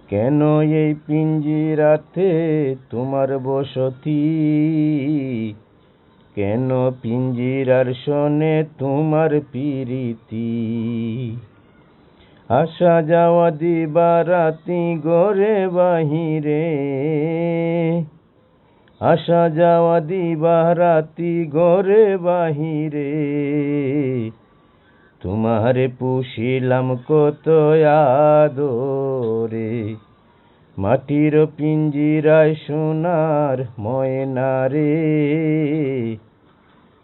কেন এই পিঞ্জিরাতে তোমার বসতি? কেন পিঞ্জিরার শোনে তোমার প্রীতি? আসা যাওয়া দিবারাতি ঘরে বাহিরে, আসা যাওয়া দিবারাতি ঘরে বাহিরে, তোমারে পুষিলাম কত আদরে। মাটির পিঞ্জিরায় সোনার ময়না রে,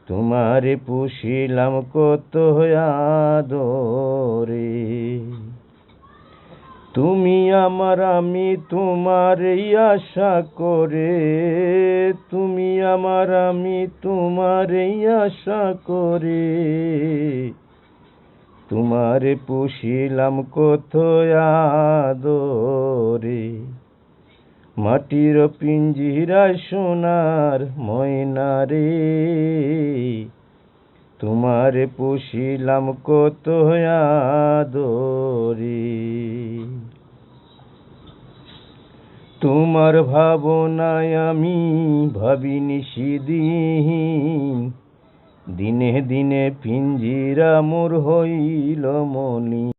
তোমারে পুষিলাম কত আদরে। তুমি আমার আমি তোমার এই আশা করে, তুমি আমার আমি তোমার এই আশা করে, তোমারে পুষিলাম কত আদরে। মাটির পিঞ্জিরায় সোনার ময়না রে, তোমারে পুষিলাম কত আদরে। তোমার ভাবনায় আমি ভাবি নিশিদিন, দিনে দিনে পিঞ্জিরা মোর হইল মলিন।